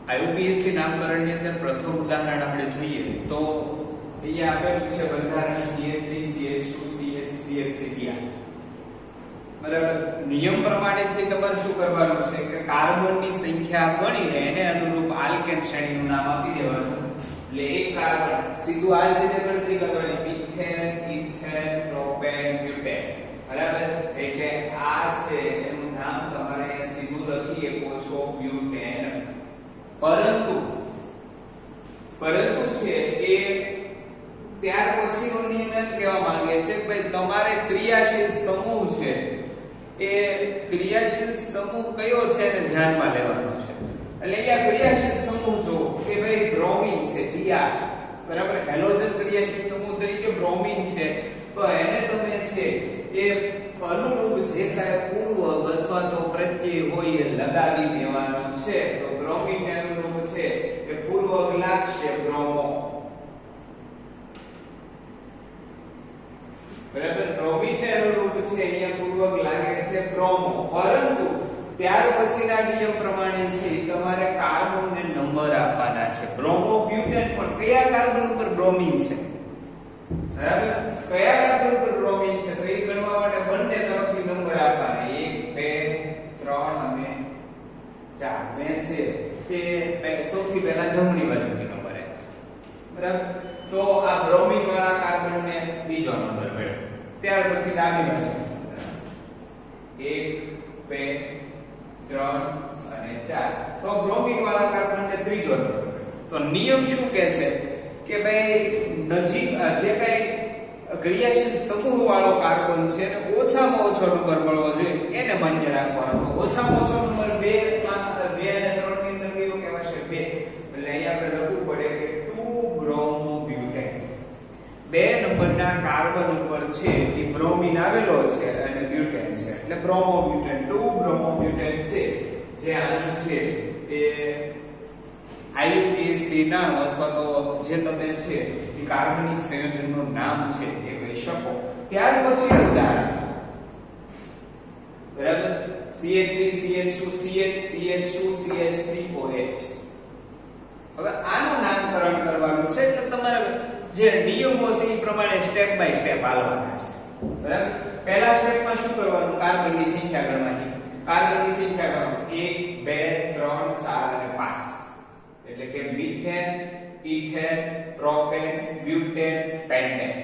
આઈયુપીએસસી નામકરણની અંદર પ્રથમ ઉદાહરણ આપણે જોઈએ તો અહીંયા આપેલું છે બંધારણ CH3CH2CH3Br બરાબર. નિયમ પ્રમાણે છે તમારે શું કરવાનું છે કે કાર્બનની સંખ્યા ગણીને એને અનુરૂપ આલ્કેન શ્રેણીનું નામ આપી દેવાનું. એટલે એક કાર્બન સીધું આ જ રીતે ગણતરી કરવાની, મિથેન, ઇથેન, પ્રોપેન, બ્યુટેન. બરાબર. એટલે આ છે એનું નામ તમારે અહીંયા સીધું લખી શકો છો બ્યુટેન. પરંતુ છે એ ત્યાર પછીનો નિયમ એમ કહેવા માંગે છે કે ભાઈ તમારે ક્રિયાશીલ સમૂહ છે એ ક્રિયાશીલ સમૂહ કયો છે એને ધ્યાનમાં લેવાનો છે. એટલે અહીંયા ક્રિયાશીલ સમૂહ જો કે ભાઈ બ્રોમિન છે Br બરાબર. હેલોજન ક્રિયાશીલ સમૂહ તરીકે બ્રોમિન છે તો એને તમે છે એ અનુરૂપ જે કાંઈ પૂર્વક અથવા તો પ્રત્યય હોય એ લગાવી દેવાનો છે. તો બ્રોમિન ને અનુરૂપ છે એ પૂર્વક લાગશે બ્રોમો. બરાબર. બ્રોમિન ને અનુરૂપ છે અહીંયા પૂર્વક લાગે છે બ્રોમો. પરંતુ ત્યાર પછીના નિયમ પ્રમાણે છે તમારે કાર્બન ને નંબર આપવાના છે. બ્રોમો બ્યુટેન પણ કયા કાર્બન ઉપર બ્રોમિન છે? બરાબર. કયા કાર્બન ઉપર બ્રોમિન છે તો એ ગણવા માટે બંને તરફથી નંબર આપવાના 1 2 3 અને 4. બે છે તે સૌથી પહેલા જમણી બાજુથી નંબર આપે. બરાબર. તો આ બ્રોમિન વાળા કાર્બન ને બીજો નંબર મળ્યો. ત્યાર પછી ડાબી બાજુ 1 2 3 અને 4. તો બ્રોમિન વાળા કાર્બન ને ત્રીજો નંબર મળ્યો. તો નિયમ શું કહે છે કે ભાઈ નજીક જે કઈ ક્રિયાશીલ સમૂહ વાળો કાર્બન છે એને ઓછામાં ઓછો નંબર મળવો જોઈએ એને માન્ય રાખવાનો. ઓછામાં ઓછો નંબર 2 અને 3 ની અંદર કયો કહેવાશે 2. એટલે અહીંયા આપણે લખવું પડે કે 2 બ્રોમોબ્યુટેન. 2 નંબરના કાર્બન ઉપર છે એ બ્રોમિન આવેલો છે અને બ્યુટેન છે એટલે બ્રોમોબ્યુટેન 2 બ્રોમોબ્યુટેન છે. જે આનું છે એ આઈયુપીએસસી નામ અથવા તો જે તમે છે એ કાર્બનિક સંયોજનનું નામ છે એ કહી શકો. ત્યાર પછી ઉદાહરણ છે બરાબર. CH3CH2CH CH2CH3OH. હવે આનું નામકરણ કરવાનું છે એટલે તમારે જે નિયમો છે એ પ્રમાણે સ્ટેપ બાય સ્ટેપ હાલવાના છે. બરાબર. પહેલા સ્ટેપમાં શું કરવાનું? કાર્બનની સંખ્યા ગણવાની. કાર્બનની સંખ્યા ગણવાની 1 2 3 4 અને 5. એટલે કે methane, ethane, propane, butane, pentane.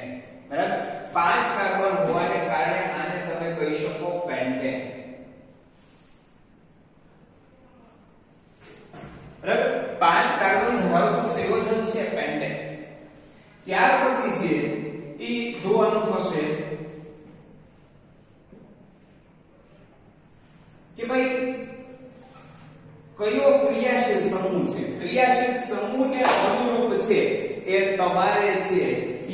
બરાબર. 5 કાર્બન હોવાને કારણે આને તમે કહી શકો પેન્ટેન. બરાબર. 5 કાર્બન હોવાનું સંયોજન છે પેન્ટેન. ત્યાર પછી છે ઈ જોવાનું થશે કે ભાઈ કયો ક્રિયાશીલ સમૂહ છે. ક્રિયાશીલ સમૂહને અનુરૂપ છે એ તમારે છે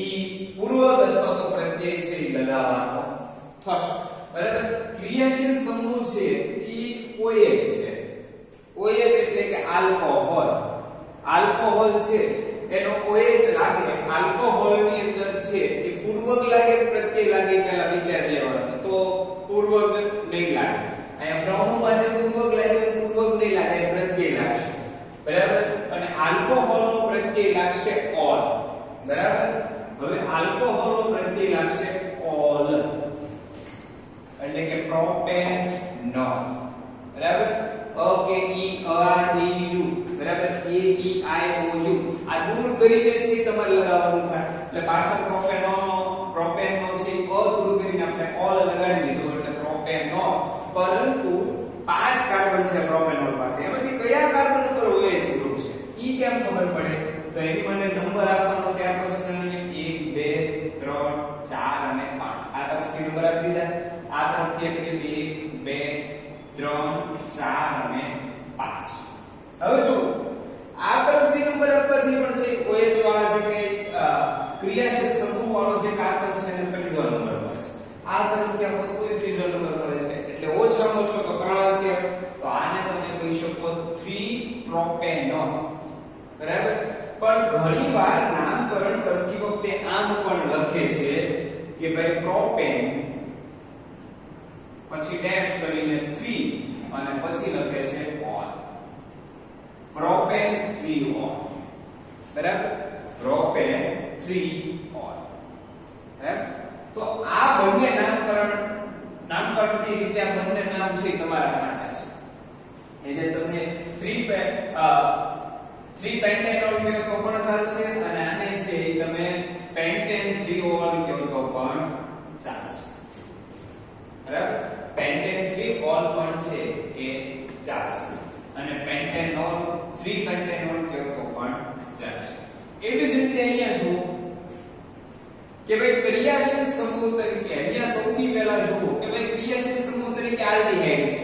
ઈ પૂર્વક અથવા તો પ્રત્યય છે ઈ લગાવવાનો થશે. બરાબર. ક્રિયાશીલ સમૂહ છે ઈ OH છે. OH એટલે કે આલ્કોહોલ. આલ્કોહોલ છે એનો OH લાગે. આલ્કોહોલ ની અંદર છે એ પૂર્વક લાગે પ્રત્યય લાગે પહેલા વિચાર લેવાનો. તો પૂર્વક નહીં લાગે. અહીંયા બ્રોમોમાં જે પૂર્વક લાગે પૂર્વક નહીં લાગે પ્રત્યય લાગશે. બરાબર. અને આલ્કોહોલ નો પ્રત્યય લાગશે ઓલ. બરાબર. હવે આલ્કોહોલ નો પ્રત્યય લાગશે ઓલ એટલે કે પ્રોપેનોલ. બરાબર. કે ઈ આર ઈ યુ. બરાબર. એ ઈ આઈ ઓ યુ આ દૂર કરીને છે તમારે લગાવવાનું થાય. એટલે પાછળ પ્રોપેનનો છે અ દૂર કરીને આપણે ઓલ લગાડી દીધો એટલે પ્રોપેનોલ. પરંતુ 5 કાર્બન છે પ્રોપેનોલ પાસે. એમાંથી કયા કાર્બન ઉપર OH ગ્રુપ છે ઈ કેમ ખબર પડે? તો એની મને નંબર આપવાનો ત્યાર પછી 1 2 3 4 અને 5. આ તરફથી નંબર આપી દીધા. આ તરફથી આપી દીધું 1 2 3 4 અને 5. હવે જો આ તરફથી નંબર આપવાથી પણ છે OH વાળા જે કઈ ક્રિયાશીલ સમૂહ વાળો જે કાર્બન છે એને ત્રીજો નંબર મળે છે. આ તરફથી આપણને કોઈ ત્રીજો નંબર મળે છે એટલે ઓછામાં ઓછો તો 3 જ કહેવાય. તો આને તમે કહી શકો 3 પ્રોપેનોલ. બરાબર. પણ ઘણીવાર નામકરણ કરતી વખતે આમ પણ લખે છે કે ભાઈ પ્રોપેન પછી ડેશ કરીને 3 અને પછી લખે છે ઓલ. પ્રોપેન પ્રોપેન 3 ઓન, બરાબર, પ્રોપેન 3 ઓન, બરાબર. તો આ બંને નામકરણની રીતે આ બંને નામ છે તમારા સાચા છે. એને તમે 3 પેન્ટેનોલ કહો તો પણ ચાલશે અને આને છે એ તમે પેન્ટેન 3 ઓલ કહો તો પણ ચાલશે, બરાબર. પેન્ટેન 3 ઓલ પણ છે એ ચાલશે અને પેન્ટેનોલ 3 પેન્ટેનોલ કહો તો પણ ચાલશે. એવી જ રીતે અહીંયા જુઓ કે ભાઈ ક્રિયાશીલ સમૂહ તરીકે અહીંયા સૌથી પહેલા જુઓ કે ભાઈ ક્રિયાશીલ સમૂહ તરીકે આલ્ડીહાઇડ છે,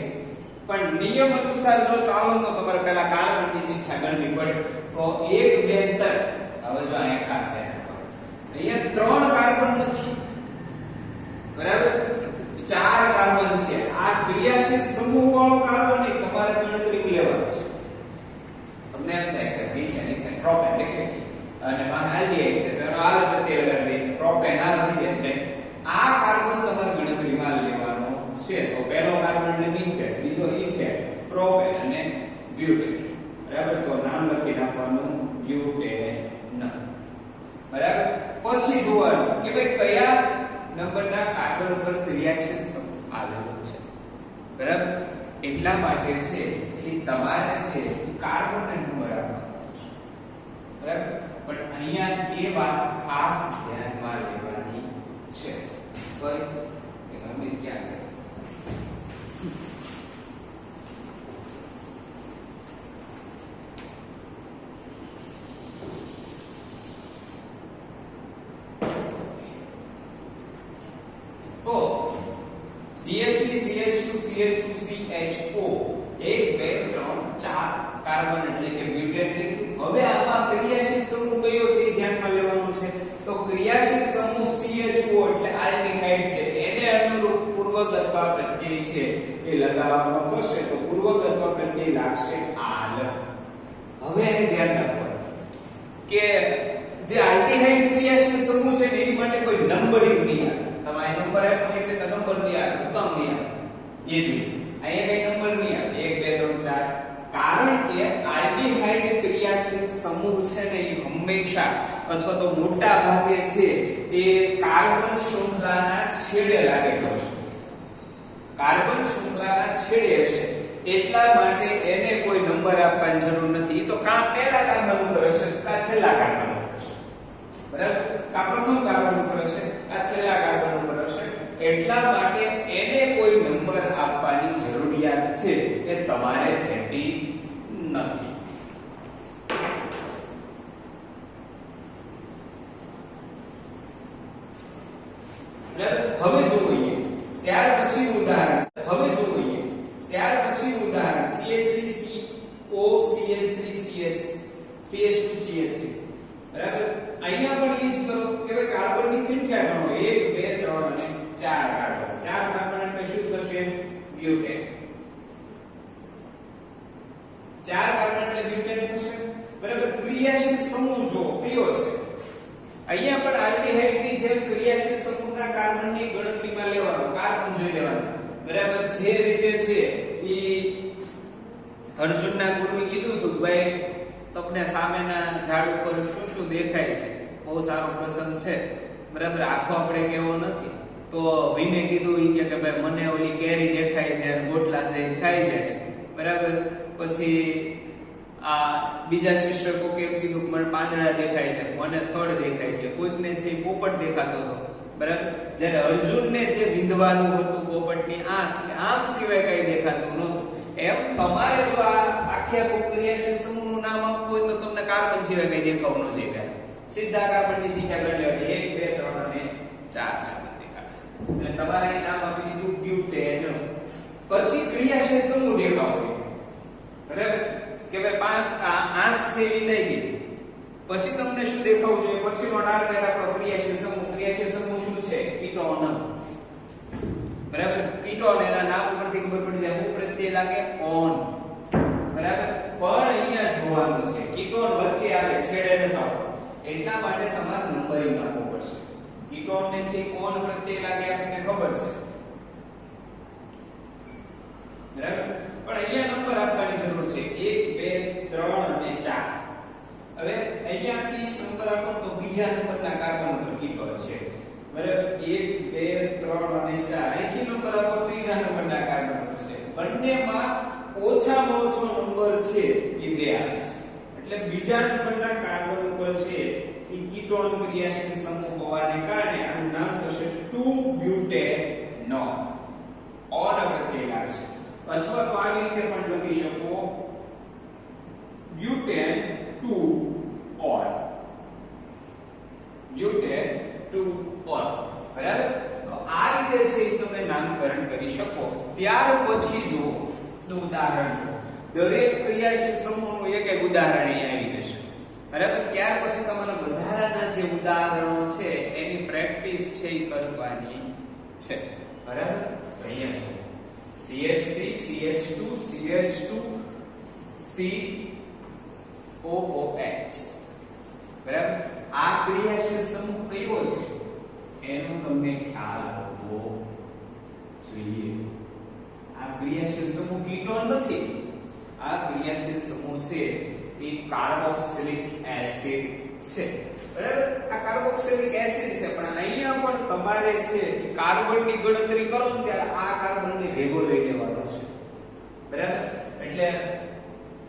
પણ નિયમ અનુસાર જો ચાલો તો તમારે પહેલા કાર્બનની સંખ્યા ગણવી પડે. તો 1 2 3, હવે જો અહીંયા ખાસ ધ્યાન રાખો, અહીંયા 3 કાર્બન નથી, બરાબર, 4 કાર્બન છે. આ ક્રિયાશીલ સમૂહ વાળો કાર્બન એ તમારે ગણતરીમાં લેવાનો છે. તમને એમ થાય છે મિથેન ઇથેન પ્રોપેન લખી અને પાછળ આલ્ડીહાઇડ છે તો આલ પ્રત્યય લગાડી પ્રોપેન આલ થઈ જાય એટલે આ કાર્બન તમારે ગણતરીમાં લેવાનો છે. તો પહેલો કાર્બન એટલે મિથેન, બીજો ઇથેન, પ્રોપેન અને બ્યુટેન, બરાબર. તો નામ લખી નાખવાનું બ્યુટેન, બરાબર. પછી જોવાનું કે ભાઈ કયા નંબરના કાર્બન ઉપર ક્રિયાશીલ સમૂહ આવેલો છે, બરાબર. એટલા માટે છે કે તમારે છે કાર્બન નંબર આપવાનો છે, બરાબર. પણ અહીંયા એ વાત ખાસ ધ્યાનમાં લેવાની છે. કઈ કે અમે ક્યાં ગઈ તો CH3 CH2 CH2 CHO 1 2 3 4 carbon એટલે કે બ્યુટેન લખ્યું. હવે આમાં ક્રિયાશીલ સમૂહ કયો છે એ ધ્યાનમાં લેવાનું છે. તો ક્રિયાશીલ સમૂહ CHO એટલે આલ્ડીહાઇડ છે, એને અનુરૂપ પૂર્વક અથવા પ્રત્યય છે એ લગાવવાનો થશે. તો પૂર્વક અથવા પ્રત્યય લાગશે આલ. હવે એને ધ્યાન રાખવાનું કે જે આલ્ડીહાઇડ ક્રિયાશીલ સમૂહ છે ને એની માટે કોઈ નંબરિંગ નહીં આવે. તમારે નંબર આપ્યો એટલે તો નંબર નહીં આવે, ઉત્તમ નહીં આવે. એ જ અહીંયા કઈ નંબર નહીં આવે 1 2 3 4, કારણ કે આલ્ડીહાઇડ ક્રિયાશીલ સમૂહ છે ને એ હંમેશા અથવા તો મોટા ભાગે છે એ કાર્બન શૃંખલાના છેડે લાગેલો છે. કાર્બન શૃંખલાના છેડે છે એટલા માટે એને કોઈ નંબર આપવાની જરૂર નથી. તો કાં પહેલા કાર્બન ઉપર હશે કાં છેલ્લા કાર્બન ઉપર હશે, બરાબર. કાં પ્રથમ કાર્બન ઉપર હશે કાં છેલ્લા કાર્બન ઉપર હશે. એટલા માટે એને કોઈ નંબર આપવાની જરૂરિયાત છે એ તમારે રહેતી નથી. હવે જોઈએ ત્યાર પછી ઉદાહરણ CH3CO CH3CH CH2 CH3, બરાબર. અહીંયા પણ એ જ કરો કે ભાઈ કાર્બનની સંખ્યા ગણો 1 2 3 અને 4 કાર્બન. 4 કાર્બન એટલે શું થશે? બ્યુટેન. 4 કાર્બન એટલે બ્યુટેન થશે, બરાબર. ક્રિયાશીલ સમૂહ જો કયો છે? અહીંયા પણ આલ્ડીહાઇડ ની જેમ ક્રિયાશીલ સમૂહના કાર્બનની ગણતરીમાં લેવાનો, કાર્બન જોઈ લેવાનો, બરાબર. જે રીતે છે ઈ અર્જુનના ગુરુએ કીધું હતું ભાઈ તમને સામેના ઝાડ ઉપર શું શું દેખાય છે, બહુ સારો પ્રસંગ છે, બરાબર. આખો આપણે કેવો નથી. તો ભીમે કીધું ઈ કે ભાઈ મને ઓલી કેરી દેખાય છે અને ગોટલા છે ખાઈ જાય છે, બરાબર. પછી આ બીજા શિક્ષકો કેમ કીધું કે મને પાંદડા દેખાય છે, મને થડ દેખાય છે, કોઈકને છે પોપટ દેખાતો હતો, બરાબર. જ્યારે અર્જુનને જે વિંધવાનું હતું પોપટની આંખ સિવાય કઈ દેખાતું નહોતું. એમ તમારે જો આ આખી ક્રિયાશીલ સમૂહનું નામ આપવું હોય તો તમને કાર્બન સિવાય કઈ દેખાવું ન જોઈએ. સીધા કાર્બનની સંખ્યા ગણી લેવાની 1 2 3 અને 4 કાર્બન દેખાય છે. અને તમારે અહીં નામ આપી દીધું બ્યુટેન. પછી ક્રિયાશીલ સમૂહ દેખાવો જોઈએ, બરાબર. કે ભાઈ આંખ છે વિંધાઈ ગઈ, પછી તમને શું દેખાવું જોઈએ? પછીનો ટાર્ગેટ આપણો ક્રિયાશીલ સમૂહ શું છે? કીટોન, બરાબર. કીટોન એના નામ ઉપરથી ખબર પડી જાય હું પ્રત્યય લાગે ઓન, બરાબર. પણ અહીંયા જોવાનું છે કીટોન વચ્ચે આવે છેડે નથી આવતો, એટલા માટે તમારે નંબરિંગ આપવું પડશે. કીટોન ને છે ઓન પ્રત્યય લાગે આપણને ખબર છે, બરાબર. પણ અહીંયા નંબર આપવાની જરૂર છે 1 2 3 અને 4. હવે અહીંયાથી નંબર આપો તો બીજા નંબરના કાર્બન ઉપર કીટોન છે બરાબર 1 2 3 અને 4. અહીંથી નંબર આપો ત્રીજા નંબરના કાર્બન ઉપર છે. બંનેમાં ઓછામાં ઓછો નંબર છે એ 2 આવે છે. એટલે બીજા નંબરના કાર્બન ઉપર છે એ કીટોન ક્રિયાશીલ સમૂહ હોવાને કારણે આનું નામ થશે 2-butanol. ઓન પ્રત્યય લાગશે અથવા તો આવી રીતે પણ લખી શકો butane 2-ol. butane 2-ol. બરાબર? તો આ રીતે છે તમે નામકરણ કરી શકો. ત્યાર પછી જો ઉદાહરણ જો દરેક ક્રિયાશીલ સમૂહનું એક એક ઉદાહરણ અહીં આવી જશે. બરાબર? ત્યાર પછી તમારે વધારાના જે ઉદાહરણો છે એની પ્રેક્ટિસ છે એ કરવાની છે. બરાબર? અહીંયા જો CH3 CH2 CH2 COOH. બરાબર? આ ક્રિયાશીલ સમૂહ કયો છે એનો તમને ખ્યાલ હોવો જોઈએ. આ ક્રિયાશીલ સમૂહ કીટોન નથી. આ ક્રિયાશીલ સમૂહ છે એ કાર્બોક્સિલિક એસિડ છે. બરાબર? આ કાર્બોક્સિલિક એસિડ છે પણ અહીંયા પણ તમારે છે કાર્બનની ગણતરી કરો ને ત્યારે આ કાર્બનને ભેગો લઈ લેવાનો છે. બરાબર? એટલે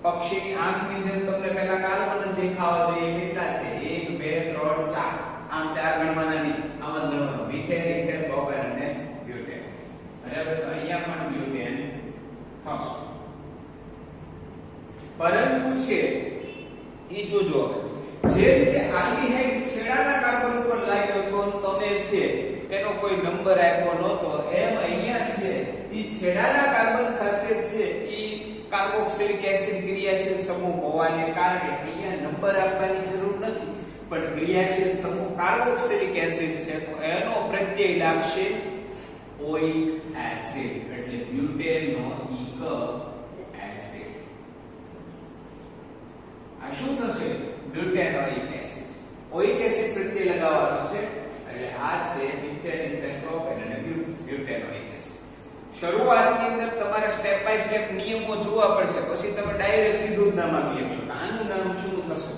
પક્ષીની આંખની જેમ તમને પહેલા કાર્બન જ દેખાવા જોઈએ. કેટલા છે 1 2 3 4. આમ 4 ગણવાના નહીં, આમ જ ગણવાનું. મિથેન ઇથેન પ્રોપેન અને બ્યુટેન. બરાબર? તો અહીંયા પણ બ્યુટેન થશે. પરંતુ છે ઈ જોજો જે રીતે આલ્ડીહાઇડ છેડાના કાર્બન ઉપર લાગ્યો તો તમે છે એનો કોઈ નંબર આપ્યો નહોતો, એમ અહીંયા છે ઈ છેડાના કાર્બન સાથે છે ઈ કાર્બોક્સિલિક એસિડ ક્રિયાશીલ સમૂહ હોવાને કારણે અહીંયા નંબર આપવાની જરૂર નથી. પણ ક્રિયાશીલ સમૂહ કાર્બોક્સિલિક એસિડ છે તો એનો પ્રત્યય લાગશે ઓઇક એસિડ. એટલે બ્યુટેનોઇક એસિડ. આ શું થશે? બ્યુટેનોઇક એસિડ. ઓઇક એસિડ પ્રત્યય લગાવવાનો છે એટલે આ છે મિથેન ઇથેન પ્રોપેન અને બ્યુટેનોઇક એસિડ. શરૂઆતની અંદર તમારે સ્ટેપ બાય સ્ટેપ નિયમો જોવા પડશે, પછી તમે ડાયરેક્ટ સીધું જ નામ આપી આપશો. આનું નામ શું થશે?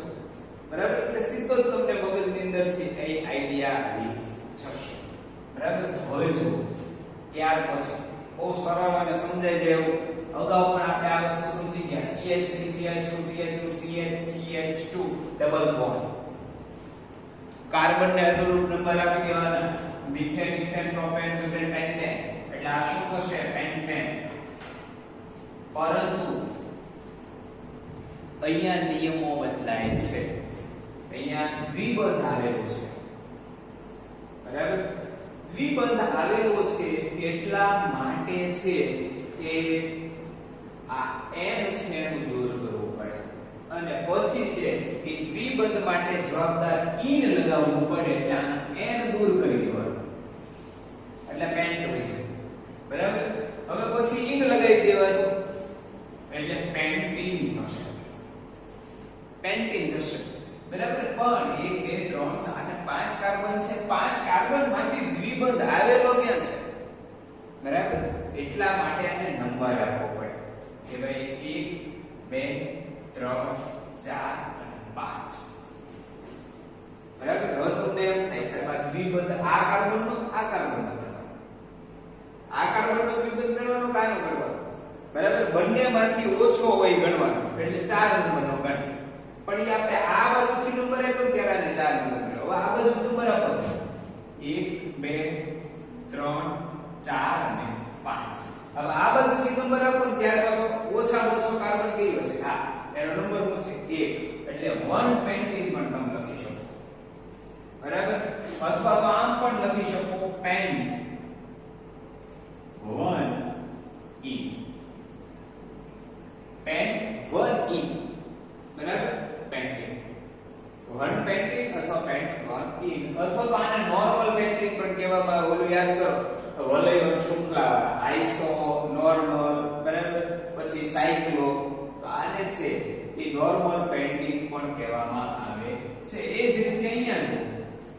બરાબર? એટલે સીધો જ તમને મગજની અંદર છે એ આઈડિયા આવી જશે. બરાબર? હવે જો ત્યાર પછી બહુ સરળ અને સમજાય જાય એવું અગાઉ પણ આપણે આ વસ્તુ સમજી ગયા. CH3 CH2 CH2 CH2 double bond. Carbon ને અનુરૂપ નંબર આપી દેવાના. Methane ethane propane butane pentane. એટલે આ શું થશે? પેન્ટેન. પરંતુ અહીંયા નિયમો બદલાય છે. અહીંયા દ્વિબંધ આવેલો છે. બરાબર? દ્વિબંધ આવેલો છે એટલા માટે છે કે આ n છે એનું દૂર કરવું પડે અને પછી છે કે દ્વિબંધ માટે જવાબદાર ઇન લગાવવું પડે એટલે આ n દૂર કરી દેવાનું એટલે પેન્ટ થઈ જાય. બરાબર? હવે પછી ઇન લગાવી દેવાનું એટલે પેન્ટીન થશે. પેન્ટીન થશે. બરાબર? પણ 1 2 3 4 અને 5 કાર્બન છે. 5 કાર્બન માંથી દ્વિબંધ આવેલો ક્યાં છે? બરાબર? એટલા માટે આને નંબર આપવો પડે કે ભાઈ 1 2 3 4 અને 5. બરાબર? હવે તમને એમ થાય છે આ દ્વિબંધ આ કાર્બનનો આ કાર્બનનો ગણવાનો, આ કાર્બનનો દ્વિબંધ ગણવાનો કાનો ગણવાનો. બરાબર? બંનેમાંથી ઓછો હોય ગણવાનો એટલે 4 નંબરનો ગણ. પણ એ આપણે આ બાજુથી નંબર આપ્યો ત્યારે આને 4 નંબર ગણ્યો. હવે આ બાજુ નંબર આપો 1 2 3 4 અને 5. હવે આ બાજુથી નંબર આપો ત્યારે પાછો ઓછામાં ઓછો કાર્બન કયો હશે? હા, એનો નંબર શું છે? 1. એટલે 1 પેન્ટીન પણ તમે લખી શકો. બરાબર? અથવા તો આમ પણ લખી શકો પેન્ટ 1 E. Pant 1 E. બરાબર? પેન્ટીન 1 પેન્ટીન અથવા પેન્ટ 1 E અથવા તો આને નોર્મલ પેન્ટીન પણ કહેવામાં આવે. ઓલું યાદ કરો વલય શૃંખલા આઈસો નોર્મલ. બરાબર? પછી સાયક્લો. તો આને છે એ નોર્મલ પેન્ટીન પણ કહેવામાં આવે છે. એ જ રીતે અહીંયા જો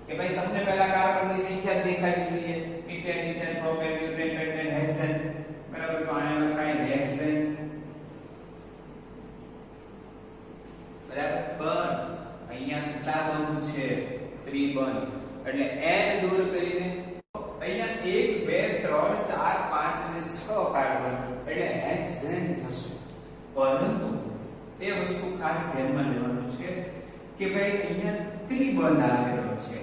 કે ભાઈ તમને પહેલા કાર્બનની સંખ્યા દેખાવી જોઈએ. Methane ethane propane butane pentane hexane. બરાબર? તો આને લખાય હેક્સેન. કેટલા બંધ છે? ત્રિબંધ. એટલે n દૂર કરીને અહીંયા 1 2 3 4 5 અને 6 કાર્બન એટલે હેક્સેન થશે. પરંતુ તે વસ્તુ ખાસ ધ્યાનમાં લેવાનું છે કે ભાઈ અહીંયા ત્રિબંધ આવેલો છે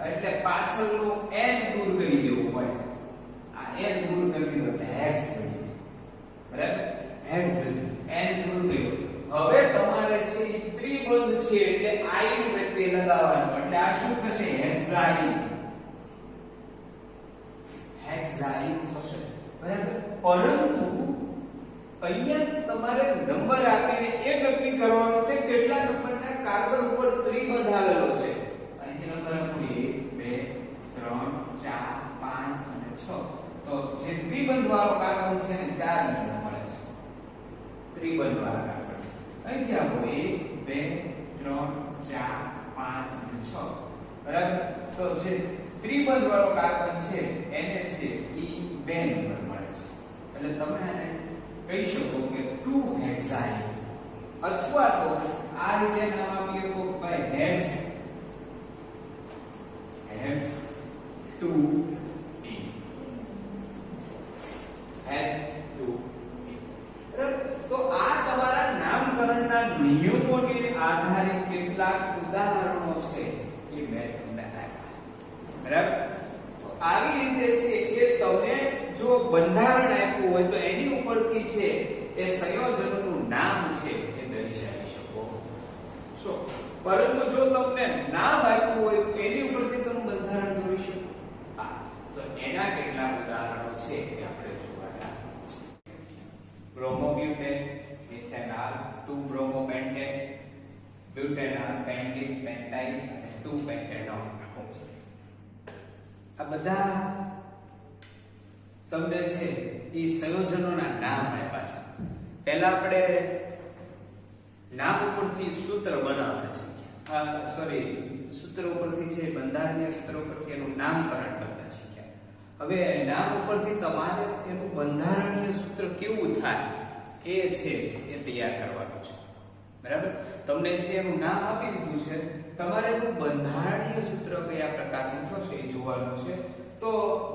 એટલે પાછળનું n દૂર કરી દેવું પડે. આ n દૂર કરી દીધો એટલે હેક્સ બની છે. બરાબર? હેક્સ બની n દૂર કર્યો. હવે તમારે છે એ ત્રિબંધ છે એટલે i ની પ્રત્યે લગાવવાનું એટલે આ શું થશે? હેક્સાઇન. હેક્સાઇન થશે. બરાબર? પરંતુ અહીંયા તમારે નંબર આપીને એ નક્કી કરવાનું છે કેટલા નંબરના કાર્બન ઉપર ત્રિબંધ આવેલો છે. અહીંથી નંબર આપો 1 2 3 4 5 અને 6. તો જે ત્રિબંધ વાળો કાર્બન છે ને 4 નંબર મળે છે. ત્રિબંધ વાળા કાર્બન અહીંથી આપો 1 2 3 4 5 અને 6. બરાબર? તો જે ત્રિબંધ વાળો કાર્બન છે એને છે ઈ 2 નંબર મળે છે. એટલે તમે આને કહી શકો કે 2 હેક્સાઇન અથવા તો આ રીતે નામ આપીએ તો ભાઈ હેક્સ 2e હેક્સ 2e. તો આ તમારા નામકરણના નિયમોને આધારે કેટલાક ઉદાહરણો છે એ મેં તમને આપ્યા. બરાબર? તો આવી રીતે છે કે તમે જો બંધારણ આપ્યું હોય તો એની ઉપરથી છે એ સંયોજનોનું નામ છે એ દર્શાવી શકો છો. પરંતુ જો તમને નામ આપ્યું હોય તો એની ઉપરથી તમે બંધારણ દોરી શકો. હા, તો એના કેટલાક ઉદાહરણો છે એ આપણે જોવાના છે. બ્રોમોબ્યુટેન, methanol, 2-bromopentane, butanol, pentene, pentyl અને 2-pentanol. આ બધા તમને છે એ સંયોજનોના નામ આપ્યા છે. પહેલા આપણે નામ ઉપરથી સૂત્ર બનાવતા છે. સૂત્ર ઉપરથી છે બંધારણીય સૂત્ર ઉપરથી એનું નામકરણ કરતા શીખ્યા. હવે નામ ઉપરથી તમારે એનું બંધારણીય સૂત્ર કેવું થાય એ છે એ તૈયાર કરવાનું છે. બરાબર? તમને છે એનું નામ આપી દીધું છે, તમારે એનું બંધારણીય સૂત્ર કયા પ્રકારનું થશે એ જોવાનું છે. તો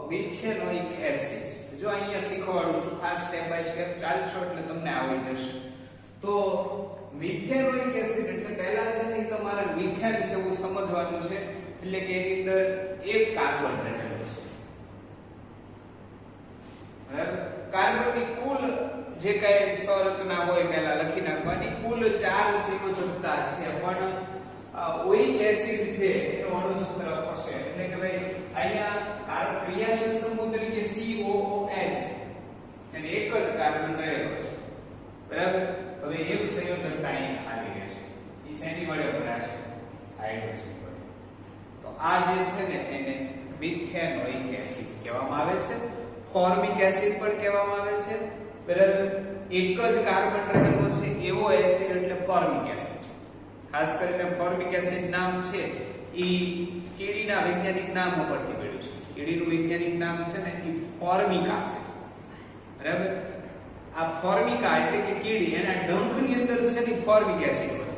મિથેનોઇક એસિડ જો અહીંયા શીખવાડું છું, ખાસ સ્ટેપ બાય સ્ટેપ ચાલશો એટલે તમને આવડી જશે. તો મિથેનોઇક એસિડ એટલે પહેલા છે ને તમારે મિથેન છે એવું સમજવાનું છે. એટલે કે એની અંદર એક કાર્બન રહેલો છે. બરાબર? કાર્બનની કુલ જે કઈ સંરચના હોય પહેલા લખી નાખવાની. કુલ 4 સંયોજકતા છે, પણ ઓઇક એસિડ છે એનું અણુસૂત્ર થશે. એટલે કે ભાઈ અહીંયા ક્રિયાશીલ સમૂહ તરીકે COOH છે અને એક જ કાર્બન રહેલો છે. બરાબર? હવે એક સંયોજકતા અહીં ખાલી રહેશે. ઈ શેની વડે ભરાશે? હાઇડ્રોજન વડે. તો આ જે છે ને એને મિથેનોઇક એસિડ કહેવામાં આવે છે. ફોર્મિક એસિડ પણ કહેવામાં આવે છે. બરાબર? એક જ કાર્બન રહેલો છે એવો એસિડ એટલે ફોર્મિક એસિડ. ખાસ કરીને ફોર્મિક એસિડ નામ છે ઈ કીડીના વૈજ્ઞાનિક નામ ઉપરથી મળ્યું છે. કીડીનું વૈજ્ઞાનિક નામ છે ને ઈ ફોર્મિકા છે. બરાબર? આ ફોર્મિકા એટલે કે કીડી, એના ડંખની અંદર છે ને ફોર્મિક એસિડ હોય.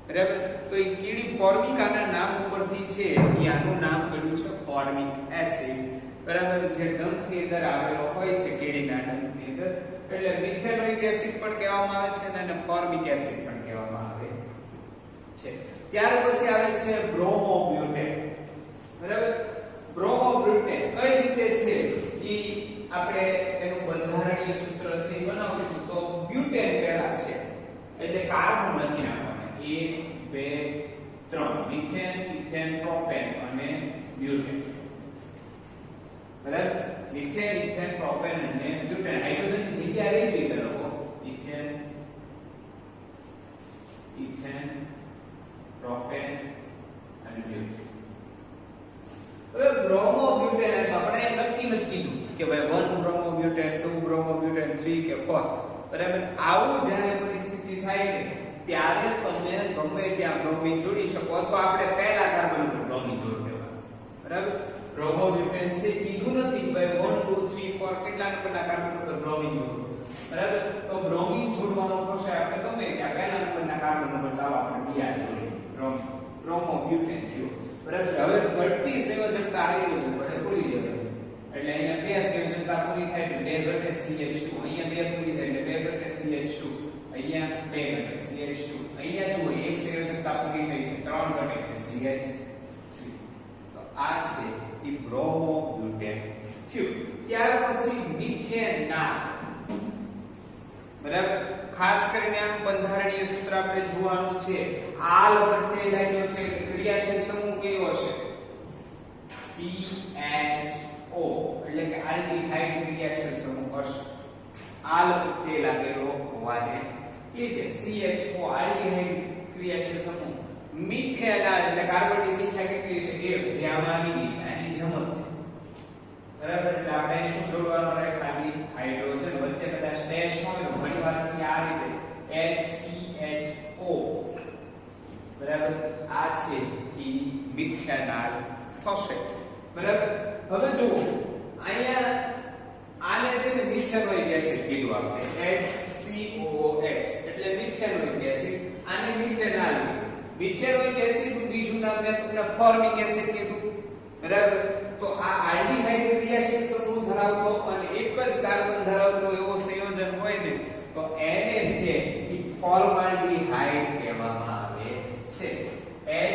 બરાબર? તો એ કીડી ફોર્મિકાના નામ ઉપરથી છે ઈ આનું નામ પડ્યું છે ફોર્મિક એસિડ. બરાબર? જે ડંખની અંદર આવેલો હોય છે કીડીના ડંખની અંદર, એટલે મિથેનોઇક એસિડ પણ કહેવામાં આવે છે અને ફોર્મિક એસિડ પણ કહેવામાં આવે છે. ત્યાર પછી આવે છે બ્રોમોબ્યુટેન. બરાબર? બ્રોમોબ્યુટેન કઈ રીતે છે ઈ આપણે એનું બંધારણીય સૂત્ર છે એ બનાવશું. તો બ્યુટેન પહેલા છે એટલે કાર્બન લખી નાખવાના 1 2 3 મિથેન, ઇથેન, પ્રોપેન અને બ્યુટેન. બરાબર? મિથેન, ઇથેન, પ્રોપેન અને બ્યુટેન. હાઇડ્રોજનની જગ્યા એવી રીતે લખો ઇથેન, ઇથેન, પ્રોપેન અને બ્યુટેન. હવે બ્રોમોબ્યુટેન આપણે નક્કી નથી કીધું કે ભાઈ 1 બ્રોમોબ્યુટેન, 2 બ્રોમોબ્યુટેન, 3 કે 4. બરાબર? આવું જ્યારે પરિસ્થિતિ થાય ને ત્યારે તમે ગમે ત્યાં બ્રોમિન જોડી શકો, અથવા આપણે પહેલા કાર્બન પર બ્રોમિન જોડી દેવાનું. બરાબર? બ્રોમોબ્યુટેન છે કીધું નથી ભાઈ 1 2 3 4 કેટલા નંબરના કાર્બન પર બ્રોમિન જોડો. બરાબર? તો બ્રોમિન જોડવાનો થશે આપણે ગમે ત્યાં પહેલા નંબરના કાર્બન પર ચાલો આપણે બીઆર જોડીએ. બ્રોમો બ્યુટેન થયો બરાબર હવે ઘટતી સંયોજકતા હાઇડ્રોજન વડે પૂરી જવાની એટલે અહીંયા બે સંયોજકતા પૂરી થાય એટલે બે ઘટે CH2 અહીંયા બે પૂરી થાય એટલે બે ઘટે CH2 અહીંયા બે ઘટે CH2 અહીંયા જુઓ એક સંયોજકતા પૂરી થઈ ત્રણ ઘટે એટલે CH3 તો આ છે ઈ બ્રોમો બ્યુટેન થયું ત્યાર પછી મિથેનાલ બરાબર ખાસ કરીને આનું બંધારણીય સૂત્ર આપણે જોવાનું છે આલ પ્રત્યય લાગ્યો છે કે ક્રિયાશીલ સમૂહ કયો છે CHO એટલે કે આલ્ડીહાઇડ ક્રિયાશીલ સમૂહ હશે આલ પ્રત્યય લાગેલો હોવાને લીધે CHO આલ્ડીહાઇડ ક્રિયાશીલ સમૂહ મિથેનાલ એટલે કાર્બનની સંખ્યા કેટલી છે 1 જે આમાં આવી ગઈ છે આની જેમ જ બરાબર એટલે આપણે શું જોડવાનું રહે ખાલી હાઇડ્રોજન વચ્ચે કદાચ ડેશ હોય તો ઘણી વાર છે આ રીતે HCHO બરાબર આ છે ઈ મિથેનાલ થશે બરાબર હવે જુઓ અહીંયા આને છે ને મિથેનોઇક એસિડ કીધું આપણે HCOOH એટલે મિથેનોઇક એસિડ આને મિથેનાલ મિથેનોઇક એસિડ નું બીજું નામ મેં તમને ફોર્મિક એસિડ કીધું બરાબર તો આ આલ્ડીહાઇડ ક્રિયાશીલ સમૂહ ધરાવતો અને એક જ કાર્બન ધરાવતો એવો સંયોજન હોય ને તો એને છે ઈ ફોર્માલ્ડીહાઇડ કહેવામાં આવે છે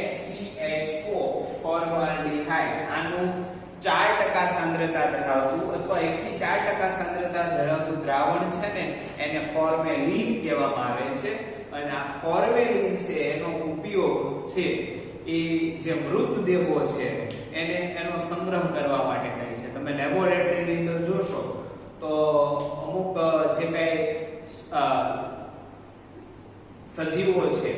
HCHO ફોર્માલ્ડીહાઇડ આનું 4% સાંદ્રતા ધરાવતું અથવા 1 થી 4% સાંદ્રતા ધરાવતું દ્રાવણ છે ને એને ફોર્મેલિન કહેવામાં આવે છે અને આ ફોર્મેલિન છે એનો ઉપયોગ છે એ જે મૃતદેહો છે એનો સંગ્રહ કરવા માટે થાય છે તમે લેબોરેટરીની અંદર જોશો તો અમુક જે કઈ સજીવો છે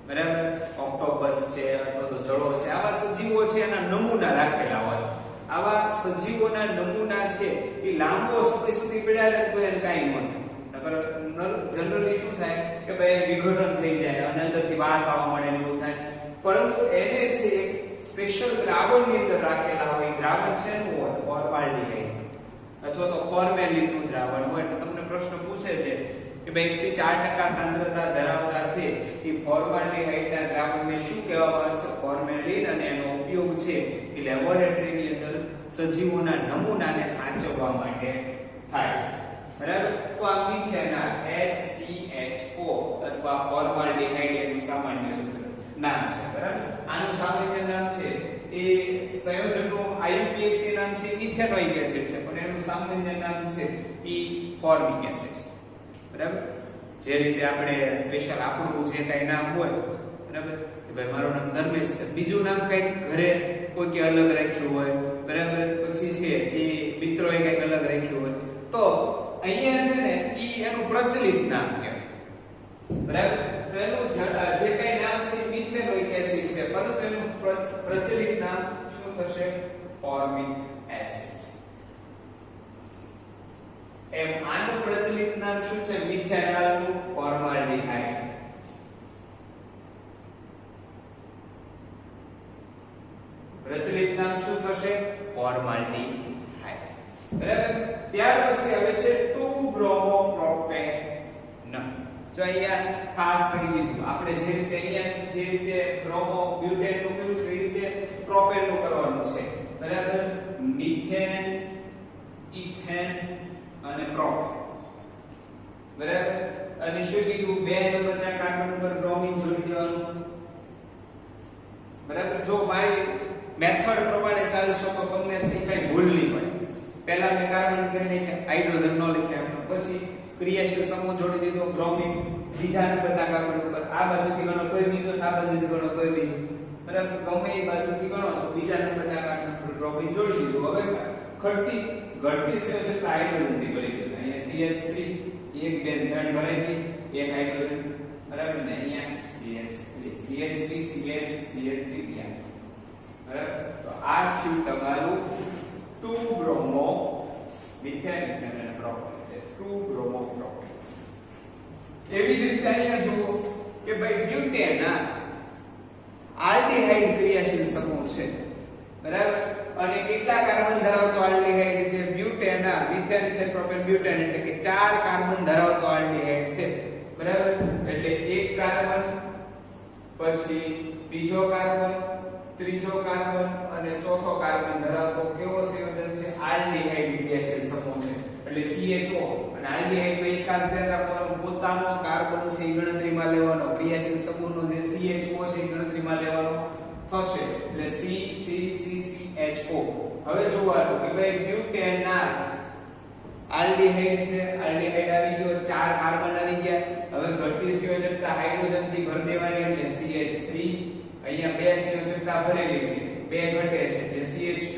બરાબર ઓક્ટોપસ છે અથવા તો જળો છે આવા સજીવો છે એના નમૂના રાખેલા હોય આવા સજીવોના નમૂના છે એ લાંબો સમય સુધી પડ્યા રહે તો એને કાઈ ન થાય નકર જનરલી શું થાય કે ભાઈ વિઘટન થઈ જાય અને અંદરથી વાસ આવવા મળે ને એવું થાય પરંતુ એને છે સ્પેશિયલ દ્રાવણની અંદર રાખેલા હોય દ્રાવણ શેનું હોય ફોર્માલ્ડીહાઇડ અથવા તો ફોર્મેલિન નું દ્રાવણ હોય તો તમને પ્રશ્ન પૂછે છે કે ભાઈ 1 થી 4% સાંદ્રતા ધરાવતા છે એ ફોર્માલ્ડીહાઇડ ના દ્રાવણને શું કહેવામાં આવે છે ફોર્મેલિન અને એનો ઉપયોગ છે એ લેબોરેટરીની અંદર સજીવોના નમૂનાને સાચવવા માટે થાય છે બરાબર તો આ મિથેનાલ HCHO અથવા ફોર્માલ્ડીહાઇડ એનું સામાન્ય સૂત્ર નામ છે બરાબર આનું સામાન્ય નામ છે એ સંયોજનનું IUPAC નામ છે મિથેનોઇક એસિડ છે પણ એનું સામાન્ય નામ છે ઈ ફોર્મિક એસિડ છે બરાબર જે રીતે આપણે સ્પેશિયલ આપણું જે કઈ નામ હોય બરાબર કે ભાઈ મારું નામ ધર્મેશ છે બીજું નામ કઈક ઘરે કોઈ કે અલગ રાખ્યું હોય બરાબર પછી છે એ મિત્રોએ કઈક અલગ રાખ્યું હોય તો અહીંયા છે ને ઈ એનું પ્રચલિત નામ કહેવાય બરાબર તો એનું જે કઈ નામ છે મિથેનોઇક એસિડ છે પરંતુ એનું પ્રચલિત નામ શું થશે ફોર્મિક એસિડ એમ આનું પ્રચલિત નામ શું છે મિથેનાલનું ફોર્માલ્ડીહાઇડ પ્રચલિત નામ શું થશે ફોર્માલ્ડીહાઇડ બરાબર ત્યાર પછી હવે છે 2 બ્રોમો પ્રોપેન જો અહીંયા ખાસ કરી દીધું આપણે જે રીતે અહીંયા જે રીતે બ્રોમો બ્યુટેન નું કર્યું એ રીતે પ્રોપેન નું કરવાનું છે બરાબર મિથેન ઇથેન અને પ્રોપેન બરાબર અને શું કીધું 2 નંબરના કાર્બન ઉપર બ્રોમિન જોડી દેવાનું બરાબર જો ભાઈ મેથડ પ્રમાણે ચાલશો તો તમને છે કઈ ભૂલ નહીં પડે પહેલા મેં કાર્બન કરીને હાઇડ્રોજન નો લખ્યા પછી ક્રિયાશીલ સમૂહ જોડી દીધો બ્રોમિન બીજા નંબરના કાર્બન ઉપર આ બાજુથી ગણો તોય બીજો આ બાજુથી ગણો તોય બીજો બરાબર ગમે એ બાજુથી ગણો છો બીજા નંબરના કાર્બન ઉપર બ્રોમિન જોડી દીધું હવે ઘટતી સંયોજકતા હાઇડ્રોજન થી ભરી ગઈ અહીંયા CH3 એક બે ત્રણ ભરાઈ ગઈ એક હાઇડ્રોજન બરાબર ને અહીંયા CH3 CH3 બરાબર તો આ થયું તમારું 2 બ્રોમો મિથેન અને પ્રોપેન 2 બ્રોમો પ્રોપેન એવી જ રીતે અહીંયા જુઓ કે ભાઈ બ્યુટેન આલ્ડીહાઇડ ક્રિયાશીલ સમૂહ છે બરાબર અને કેટલા કાર્બન ધરાવતો આલ્ડીહાઇડ છે butane methane ethane propane butane એટલે કે 4 કાર્બન ધરાવતો આલ્ડીહાઇડ છે બરાબર એટલે એક કાર્બન પછી બીજો કાર્બન, ત્રીજો કાર્બન અને ચોથો કાર્બન ધરાવતો કેવો સંયોજન છે? આલ્ડીહાઇડ ક્રિયાશીલ સમૂહ છે. એટલે CHO અને આલ્ડીહાઇડ માં એક ખાસ ધ્યાન રાખવાનું, પોતાનો કાર્બન છે એ ગણતરીમાં લેવાનો, ક્રિયાશીલ સમૂહનો જે CHO છે એ ગણતરીમાં લેવાનો થશે. એટલે CCCCHO. હવે જોવાનું કે ભાઈ બ્યુટેન ના આલ્ડીહાઇડ છે, આલ્ડીહાઇડ આવી ગયો, 4 કાર્બન આવી ગયા. હવે ઘટતી સંયોજકતા હાઇડ્રોજન થી ભરી દેવાની એટલે CH3. અહીંયા બે સંયોજકતા ભરેલી છે, બે ઘટે છે એટલે CH2.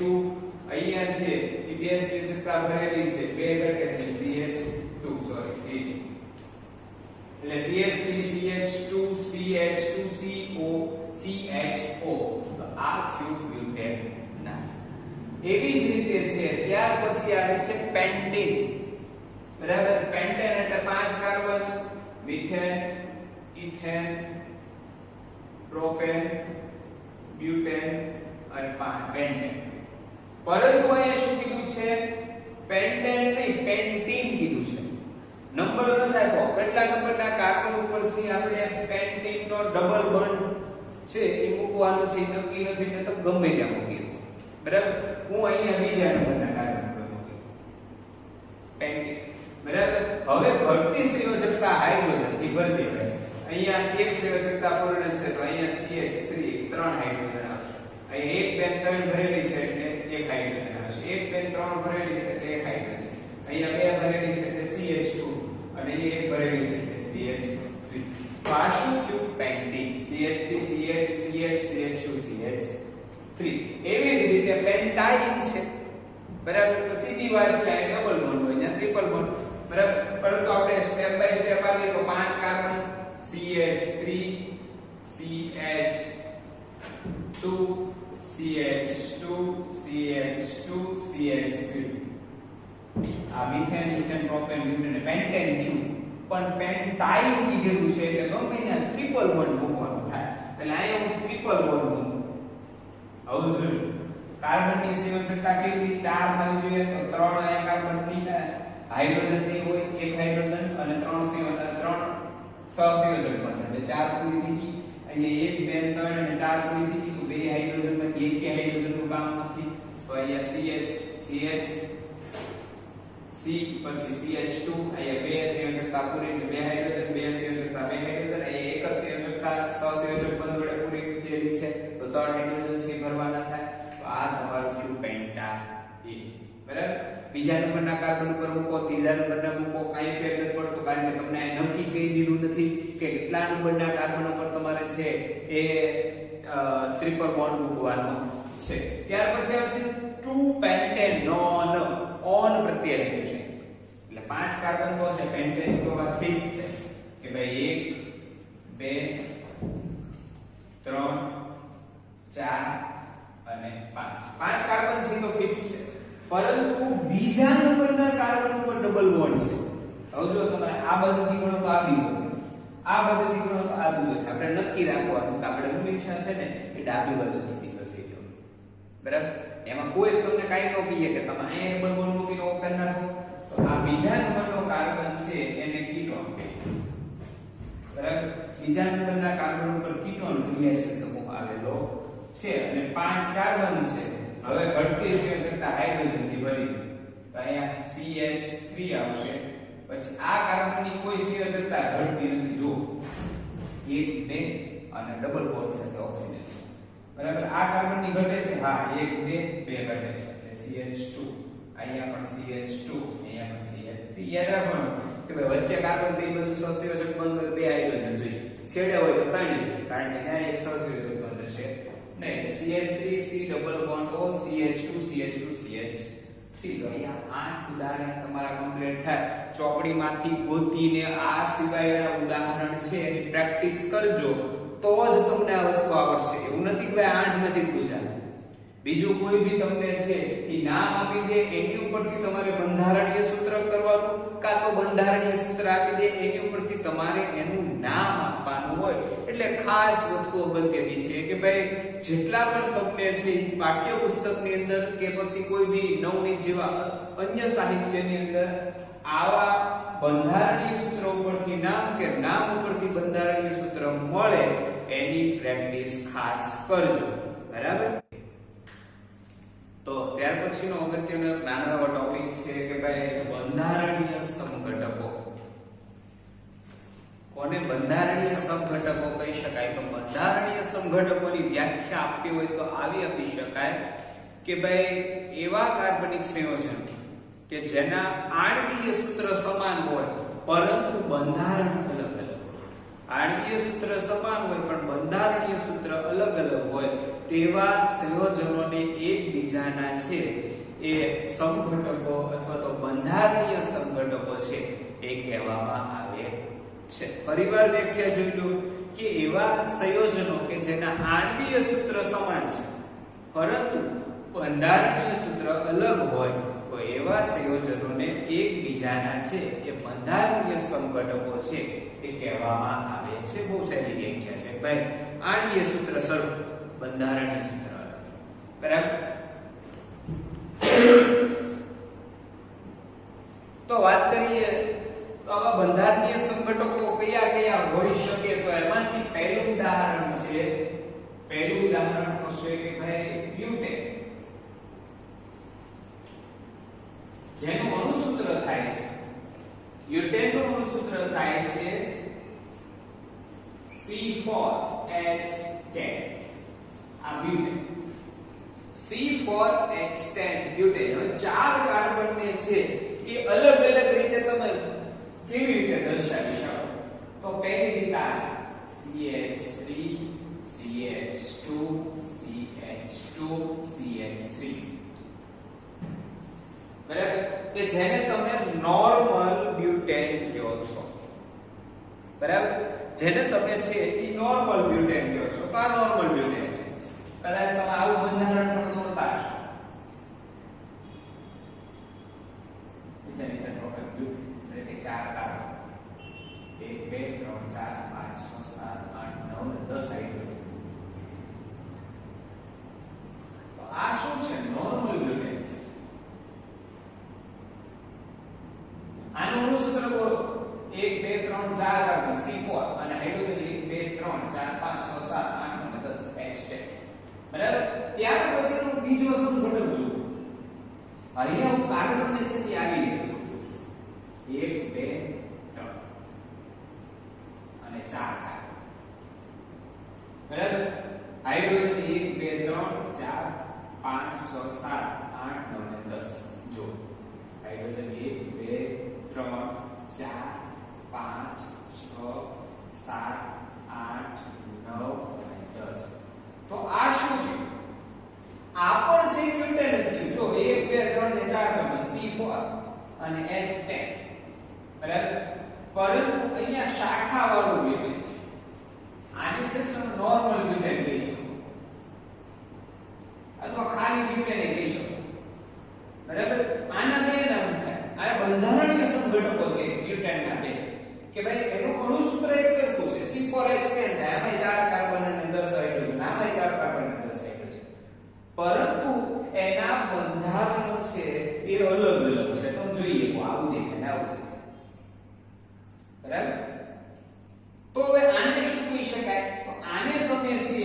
અહીંયા છે એ બે સંયોજકતા ભરેલી છે, બે ઘટે એટલે CH2 સોરી એટલે CH3 CH2 CH2CO CHO. તો આ થયું બ્યુટેન ના. એવી જ રીતે છે ત્યાર પછી આવે છે પેન્ટેન. બરાબર, પેન્ટેન એટલે 5 carbon, methane, ethane, propane, butane અને પેન્ટેન. પરંતુ અહીંયા શું કીધું છે? પેન્ટેન નહીં, પેન્ટીન કીધું છે. નંબર નથી આપ્યો કેટલા નંબરના કાર્બન ઉપર છે આપણે પેન્ટીન નો ડબલ બોન્ડ છે એ મૂકવાનો છે, નક્કી નથી એટલે તો ગમે ત્યાં મૂકી. બરાબર, હું અહીંયા બીજા નંબરના કાર્બન પર મૂકી પેન્ટીન. બરાબર, હવે ઘટતી સંયોજકતા હાઇડ્રોજન થી ભરતી હોય. અહીંયા એક સંયોજકતા પૂર્ણ છે તો અહીંયા CH3 3 હાઇડ્રોજન આવશે. અહીંયા 1 2 3 ભરેલી છે એટલે 1 હાઇડ્રોજન આવશે. 1 2 3 ભરેલી છે એટલે 1 હાઇડ્રોજન. અહીંયા 2 ભરેલી છે એટલે CH2 અને અહીંયા 1 ભરેલી છે એટલે CH3. તો આ શું થયું? Pantene. CH3 CH CH CH2 CH3. એવી જ રીતે પેન્ટાઇન છે. બરાબર, તો સીધી વાત છે, આ ડબલ બોન્ડ હોય, અહીંયા ટ્રિપલ બોન્ડ. બરાબર, પરંતુ આપણે સ્ટેપ બાય સ્ટેપ આવીએ તો 5 carbon CH3 CH2 CH2 CH2 CH3. આ methane, ethane, propane, butane, pentane થયું. પણ પેન્ટાઇન કીધેલું છે એટલે ગમે ત્યાં ટ્રિપલ બોન્ડ મૂકવાનું થાય. એટલે અહીંયા હું ટ્રિપલ બોન્ડ મૂકું. હવે જોજો કાર્બનની સંયોજકતા કેવી? 4 થવી જોઈએ તો 3 અહીંયા કાર્બનની હાઇડ્રોજન ની હોય, 1 હાઇડ્રોજન અને 3 સહસંયોજક બને એટલે 4 પૂરી થઈ ગઈ. અહીંયા 1 2 3 અને 4 પૂરી થઈ ગઈ. તો બે હાઇડ્રોજન માંથી એક હાઇડ્રોજન નું કામ નથી તો અહીંયા CH C પછી CH2. અહીંયા બે સંયોજકતા પૂરી એટલે બે હાઇડ્રોજન, બે સંયોજકતા બે હાઇડ્રોજન. અહીંયા એક જ સંયોજકતા સહસંયોજક બંધ વડે પૂરી થયેલી છે તો 3 હાઇડ્રોજન છે ભરવાના થાય. તો આ તમારું થયું પેન્ટાઇન. બરાબર, બીજા નંબરના કાર્બન ઉપર મૂકો, ત્રીજા નંબરના મૂકો, કાંઈ ફેર નથી પડતો કારણ કે તમને નક્કી કહી દીધું નથી કે કેટલા નંબરના કાર્બન ઉપર તમારે છે એ ટ્રિપલ બોન્ડ મૂકવાનો છે. ત્યાર પછી આવે છે 2 પેન્ટેનોન. ઓન પ્રત્યય લખ્યું છે એટલે 5 કાર્બન તો છે, પેન્ટેન તો વાત ફિક્સ છે કે ભાઈ 1 2 3 4 અને 5 કાર્બન છે તો ફિક્સ છે. પરંતુ બીજા નંબરના કાર્બન ઉપર ડબલ બોન્ડ છે. હવે જો તમે આ બાજુથી ગણો તો આ બીજો, આ બાજુથી ગણો તો આ બીજો છે. આપણે નક્કી રાખવાનું કે આપણે હંમેશા છે ને એ ડાબી બાજુથી બીજો લઈ લો. બરાબર, એમાં કોઈ તમને કાઈ ન કહીએ કે તમે અહીંયા ડબલ બોન્ડ મૂકીને ઓપન નાખો. તો આ બીજા નંબરનો કાર્બન છે એને કીટોન કહે. બરાબર, બીજા નંબરના કાર્બન ઉપર કીટોન ક્રિયાશીલ સમૂહ આવેલો છે અને 5 કાર્બન છે. હવે ઘટતી સંયોજકતા હાઇડ્રોજન થી ભરી તો અહીંયા CH3 આવશે. પછી આ કાર્બનની કોઈ સંયોજકતા ઘટતી નથી. જો 1 2 અને ડબલ બોન્ડ સાથે ઓક્સિજન છે. બરાબર, આ કાર્બનની ઘટે છે, હા 1 2 2 ઘટે છે એટલે CH2. અહીંયા પણ CH2, અહીંયા પણ CH3. યાદ રાખવાનું કે ભાઈ વચ્ચે કાર્બન બે બાજુ સહસંયોજક બંધ બે હાઇડ્રોજન જોઈએ, છેડે હોય તો 3 જોઈએ કારણ કે ત્યાં એક સહસંયોજક બંધ હશે નહીં. CH3 C double bond O CH2 CH2 CH3. તો અહીંયા 8 ઉદાહરણ તમારા કમ્પ્લીટ થાય. ચોપડીમાંથી ગોતીને આ સિવાયના ઉદાહરણ છે એની પ્રેક્ટિસ કરજો તો જ તમને આ વસ્તુ આવડશે. એવું નથી કે ભાઈ 8 નથી પૂછ્યા. બીજું કોઈ ભી તમને છે એ નામ આપી દે એની ઉપરથી તમારે બંધારણીય સૂત્ર કરવાનું, કાં તો બંધારણીય સૂત્ર આપી દે એની ઉપરથી તમારે એનું નામ આપવાનું હોય. એટલે ખાસ વસ્તુ અગત્યની છે કે ભાઈ જેટલા પણ તમને છે પાઠ્યપુસ્તકની અંદર કે પછી કોઈ ભી નવનીત જેવા અન્ય સાહિત્યની અંદર આવા બંધારણીય સૂત્ર ઉપરથી નામ કે નામ ઉપરથી બંધારણીય સૂત્ર મળે એની પ્રેક્ટિસ ખાસ કરજો, બરાબર? તો ત્યાર પછીનો અગત્યનો એક નાનો એવો ટોપિક છે કે ભાઈ બંધારણીય સમઘટકો. કોને બંધારણીય સમઘટકો કહી શકાય? તો બંધારણીય સમઘટકોની વ્યાખ્યા આપવી હોય તો આવી આપી શકાય કે ભાઈ એવા કાર્બનિક સંયોજન કે જેના આણ્વીય સૂત્ર સમાન હોય પરંતુ બંધારણ અલગ અલગ હોય. આણ્વીય સૂત્ર સમાન હોય પણ બંધારણીય સૂત્ર અલગ અલગ હોય તેવા સંયોજનોને એકબીજાના છે એ સમઘટકો અથવા તો બંધારણીય સમઘટકો છે એ કહેવામાં આવે છે. ફરીવાર વ્યાખ્યા જોઈ લો કે એવા સંયોજનો કે જેના આણ્વીય સૂત્ર સમાન છે પરંતુ બંધારણીય સૂત્ર અલગ હોય તો એવા સંયોજનોને એકબીજાના છે એ બંધારણીય સમઘટકો છે એ કહેવામાં આવે છે. બહુ સારી વ્યાખ્યા છે ભાઈ. આણ્વીય સૂત્ર સરખું, બંધારણીય સૂત્ર અલગ, બરાબર? તો વાત કરીએ તો આવા બંધારણીય સમઘટકો કયા કયા હોઈ શકે? તો એમાંથી પહેલું ઉદાહરણ છે, પહેલું ઉદાહરણ તો છે કે ભાઈ બ્યુટેન, જેનું અણુસૂત્ર થાય છે બ્યુટેનનું અણુસૂત્ર થાય છે C4H10. આ બ્યુટેન C4H10 બ્યુટેન. હવે ચાર કાર્બન ને છે એ અલગ અલગ રીતે તમે કેવી રીતે દર્શાવી શકો? તો પહેલી રીત આ છે CH3 CH2 CH2 CH3, બરાબર? કે જેને તમે નોર્મલ બ્યુટેન કહો છો, બરાબર? જેને તમે છે એ નોર્મલ બ્યુટેન કહો છો. તો આ નોર્મલ બ્યુટેન છે. કદાચ તમે આવું બંધારણ પણ દોરતા હશો. એટલે ટોટલ બ્યુટેન એટલે કે ચાર કાર્બન 1 2 3 4 5 6 7 8 9 10 હાઇડ્રોજન. તો આ શું છે? નોર્મલ બ્યુટેન છે. આનું અણુસૂત્ર બોલો. 1 2 3 4 કાર્બન C4 અને હાઇડ્રોજન 1 2 3 4 5 6 7 8 9 10 H10, બરાબર? ત્યાર પછીનો બીજો સમઘટક જુઓ. અહીંયા હું કાર્બન ને છે તે આવી રીતે 1 2 3 અને 4 કાર્બન, બરાબર? હાઇડ્રોજન 1 2 3 4 5 6 7 8 9 અને 10. જો હાઇડ્રોજન 1 2 3 4 5 6 7 8 9 અને 10. તો આ શું છે? આ પણ છે બ્યુટેન જ છે. જો 1 2 3 ને 4 કાર્બન C4 અને H10, બરાબર? પરંતુ અહીંયા શાખા વાળું બ્યુટેન છે. આને છે તમે નોર્મલ બ્યુટેન કહી શકો અથવા ખાલી બ્યુટેન કહી શકો, બરાબર? આના બે નામ થાય. આ બંધારણીય સમઘટકો છે બ્યુટેનના બે કે ભાઈ એનું અણુસૂત્ર એક સરખું છે C4H10 થાય. આમાં 4 કાર્બન અને 10 હાઇડ્રોજન, આમાં 4 કાર્બન અને 10 હાઇડ્રોજન, પરંતુ એના બંધારણો છે એ અલગ અલગ છે. તમે જોઈએ આવું દેખાય, આવું દેખાય, બરાબર? તો હવે આને શું કહી શકાય? તો આને તમે છે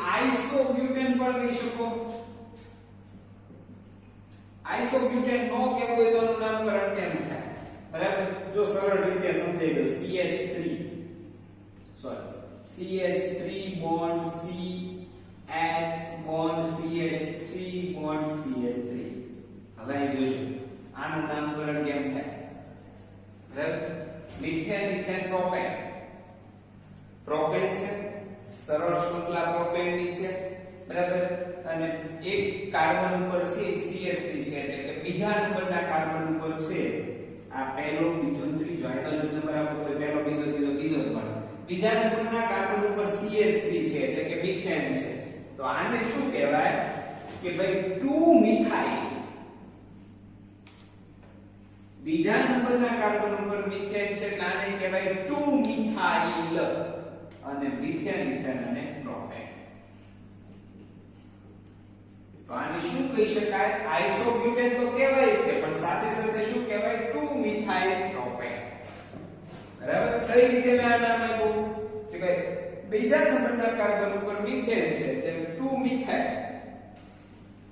આઇસોબ્યુટેન પણ કહી શકો. આઇસોબ્યુટેન નો કહેવું હોય તો એનું નામકરણ કેમ થાય? બરાબર? જો સરળ રીતે સમજાઈ ગયું. CH3 bond C H bond CH3 bond CH3. હવે અહીં જોજો આનું નામકરણ કેમ થાય? બરાબર? Methane ethane propane. પ્રોપેન છે, સરળ શૃંખલા પ્રોપેનની છે, બરાબર? અને એક કાર્બન ઉપર છે CH3 છે એટલે કે બીજા નંબરના કાર્બન ઉપર છે આ પહેલો બીજો ત્રીજો હાઇડ્રોજન નંબર આપો તો પહેલો બીજો ત્રીજો બીજો પણ બીજા નંબરના કાર્બન ઉપર CH3 છે એટલે કે મિથેન છે. તો આને શું કહેવાય કે ભાઈ 2 મિથાઇલ. બીજા નંબરના કાર્બન ઉપર મિથેન છે એટલે આને કહેવાય 2 મિથાઇલ અને મિથેન ઇથેન અને પ્રોપેન. તો આને શું કહી શકાય? આઇસોબ્યુટેન તો કહેવાય છે પણ સાથે સાથે શું કહેવાય? 2 મિથાઇલ પ્રોપેન. બરાબર? કઈ રીતે મેં આ નામ આપ્યું કે ભાઈ બીજા નંબરના કાર્બન ઉપર મિથેન છે એટલે 2 મિથાઇલ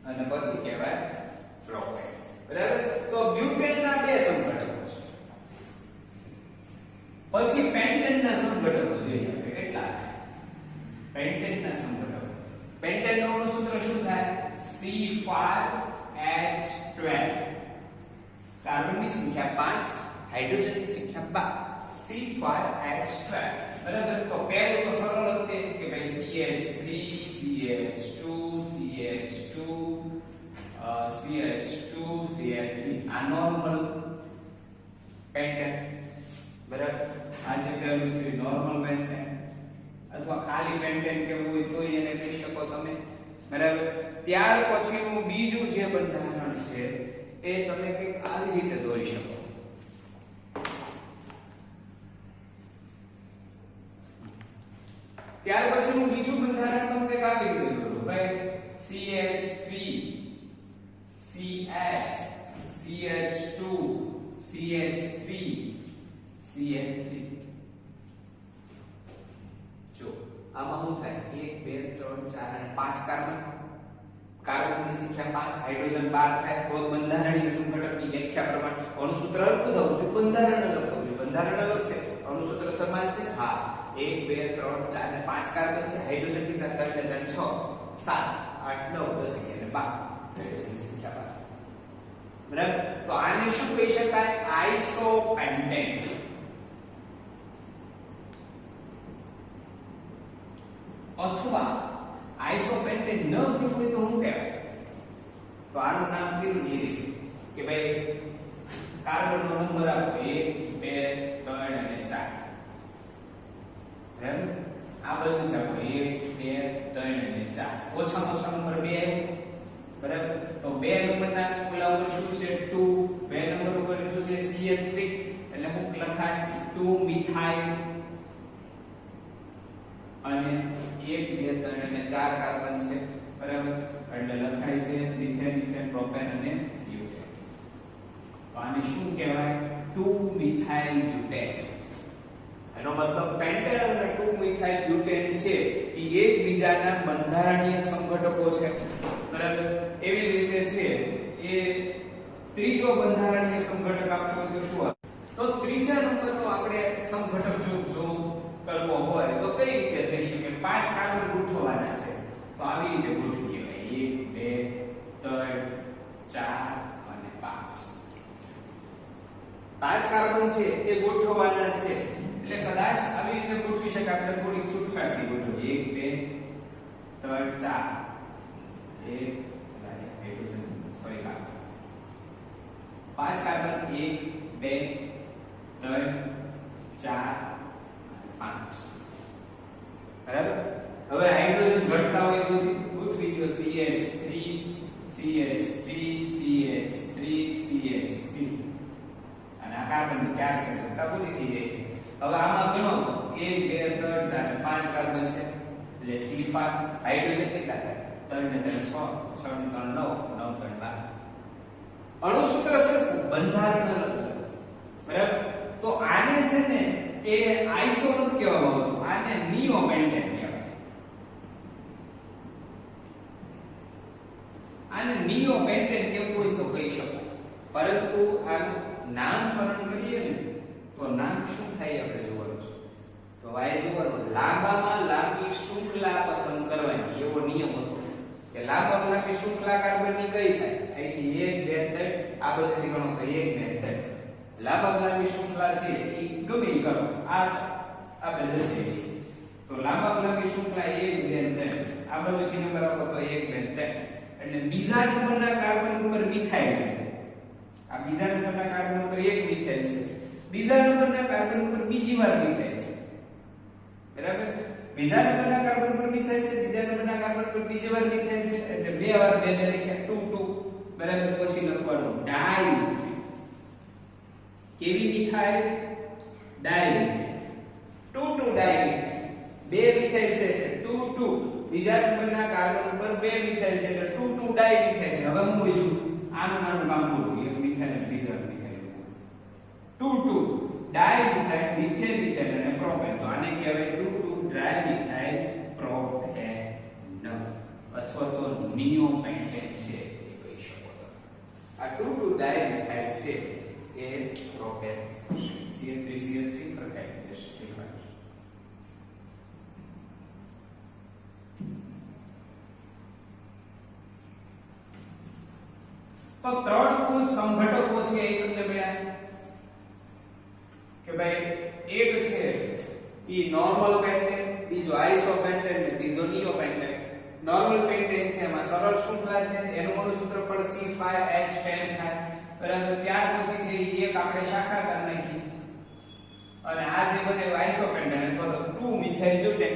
અને પછી કહેવાય પ્રોપેન બરાબર તો બ્યુટેનના બે સંઘટકો છે પછી પેન્ટેનના સંઘટકો જોઈએ આપણે કેટલા પેન્ટેનના સંઘટકો પેન્ટેનનું સૂત્ર શું થાય C5H12 કાર્બનની સંખ્યા 5 હાઇડ્રોજનની સંખ્યા 12 C5H12 બરાબર તો પહેલું તો સરળ હતું કે ભાઈ CH3 CH2 CH2 CH2 CH3 આ નોર્મલ પેન્ટેન બરાબર આ જે પહેલું છે નોર્મલ પેન્ટેન અથવા ખાલી પેન્ટેન કેવું હોય તો એને કહી શકો તમે બરાબર ત્યાર પછીનું બીજું જે બંધારણ છે એ તમે કંઈક આવી રીતે દોરી શકો ત્યાર પછીનું બીજું બંધારણ તમે કંઈક આવી રીતે દોરો ભાઈ CH3 CH CH2 CH3 CH3 જો આમાં શું થાય 1 2 3 4 અને 5 કાર્બન કાર્બનની સંખ્યા 5 હાઇડ્રોજન 12 થાય તો બંધારણીય સંઘટકની વ્યાખ્યા પ્રમાણે અણુસૂત્ર હરખું થવું જોઈએ બંધારણ અલગ થવું જોઈએ બંધારણ અલગ છે અણુસૂત્ર સમાન છે હા 1 2 3 4 અને 5 કાર્બન છે હાઇડ્રોજન કેટલા 3 3 6 7 8 9 10 અને 12 હાઇડ્રોજનની સંખ્યા 12 બરાબર તો આને શું કહી શકાય આઇસોપેન્ટેન અથવા આઇસોપેન્ટેન ન થયું હોય તો શું કહેવાય તો આનું નામ કીધું એ રીતે કે ભાઈ કાર્બનનો નંબર આપો 1 2 3 અને 4 બરાબર આ બધું આપો 1 2 3 અને 4 ઓછામાં ઓછા નંબર 2 આવ્યો બરાબર તો 2 નંબરના ઓલા ઉપર શું છે 2 2 નંબર ઉપર શું છે CH3 એટલે હું લખાય 2 મિથાઇલ અને 1 2 3 અને 4 કાર્બન છે બરાબર એટલે લખાય છે મિથેન મિથેન પ્રોપેન અને બ્યુટેન તો આને શું કહેવાય 2 મિથાઇલ બ્યુટેન એનો મતલબ પેન્ટેન અને 2 મિથાઇલ બ્યુટેન છે એ એકબીજાના બંધારણીય સંઘટકો છે બરાબર એવી જ રીતે છે એ ત્રીજો બંધારણીય સંઘટક આપતો હોય તો શું તો ત્રીજા નંબરનો આપણે સંઘટક જો કરવો હોય તો કઈ રીતે થઈ શકે 5 કાર્બન ગોઠવવાના છે તો આવી રીતે ગોઠવી કહેવાય 1 2 3 4 અને 5 5 કાર્બન છે એ ગોઠવવાના છે એટલે કદાચ આવી રીતે ગોઠવી શકાય આપણે થોડી છૂટછાટથી ગોઠવીએ 1 2 3 4 હાઇડ્રોજન સોરી કાર્બન 5 કાર્બન 1 2 3 4 5 બરાબર હવે હાઇડ્રોજન ઘટતા હોય તો ગોઠવી દો CH3 CH3 CH3 CH3 અને આ કાર્બન 4 છે તો પૂરી થઈ જાય છે હવે આમાં ગણો 1 2 3 4 5 કાર્બન છે એટલે C5 હાઇડ્રોજન કેટલા થાય 3 ને 3 6 6 ને 3 9 9 3 12 અણુસૂત્ર સરખું બંધારણ અલગ બરાબર તો આને છે ને એ આઇસો નથી કહેવામાં આવતું આને નિયોપેન્ટેન કહેવાય આને નિયોપેન્ટેન કેવું હોય તો કહી શકો પરંતુ આનું નામકરણ કરીએ ને તો નામ શું થાય આપણે જોવાનું છે તો વાય જોવાનું લાંબામાં લાંબી શૃંખલા પસંદ કરવાની એવો નિયમ હતો કે લાંબામાં લાંબી શૃંખલા કાર્બનની કઈ થાય અહીંથી 1 2 3 આ બાજુથી ગણો તો 1 2 3 લાંબામાં લાંબી શૃંખલા છે એ ગમે કરો આ આપણે લઈએ તો લાંબામાં લાંબી શૃંખલા 1 2 3 આ બાજુથી નંબર આપો તો 1 2 3 એટલે બીજા નંબરના કાર્બન ઉપર મિથાઇલ છે આ બીજા નંબરના કાર્બન ઉપર એક મિથાઇલ છે બીજા નંબરના કાર્બન ઉપર બીજી વાર મિથાઇલ છે બરાબર બીજા નંબરના કાર્બન ઉપર મિથાઇલ છે બીજા નંબરના કાર્બન ઉપર બીજી વાર મિથાઇલ છે એટલે બે વાર બે ને લખ્યા 2 2 બરાબર પછી લખવાનું ડાઈ કેવી મિથાઇલ ડાઈ 2 2 ડાઈ બે મિથાઇલ છે 2 2 બીજા નંબરના કાર્બન ઉપર બે મિથાઇલ છે એટલે 2 2 ડાઈ મિથાઇલ હવે હું બીજું આનું નાનું કામ કરું એક મિથાઇલ બીજા મિથાઇલ 2 2 ડાઈ મિથાઇલ મિથેન મિથાઇલ અને પ્રોપેન તો આને કહેવાય 2 2 ટ્રાઇમિથાઇલ પ્રોપેન અથવા તો નિયોપેન્ટેન છે એ કહી શકો તમે. આ 2,2-ડાયમિથાઇલ છે એ પ્રોપેન CH3CH3 પ્રકારની દેશ દેખાય છે. તો ત્રણ કુલ સંઘટકો છે એ તમને મળ્યા કે ભાઈ એક છે ઈ નોર્મલ પેન્ટેન, બીજો આઇસોપેન્ટેન ને ત્રીજો નિયોપેન્ટેન. નોર્મલ પેન્ટેન છે એમાં સરળ શૃંખલા છે, એનું અણુસૂત્ર પણ C5H10 થાય બરાબર. ત્યાર પછી છે એક આપણે શાખા કરી નાખી અને આ જે બને આઇસોપેન્ટેન અથવા તો 2-મિથાઇલ બ્યુટેન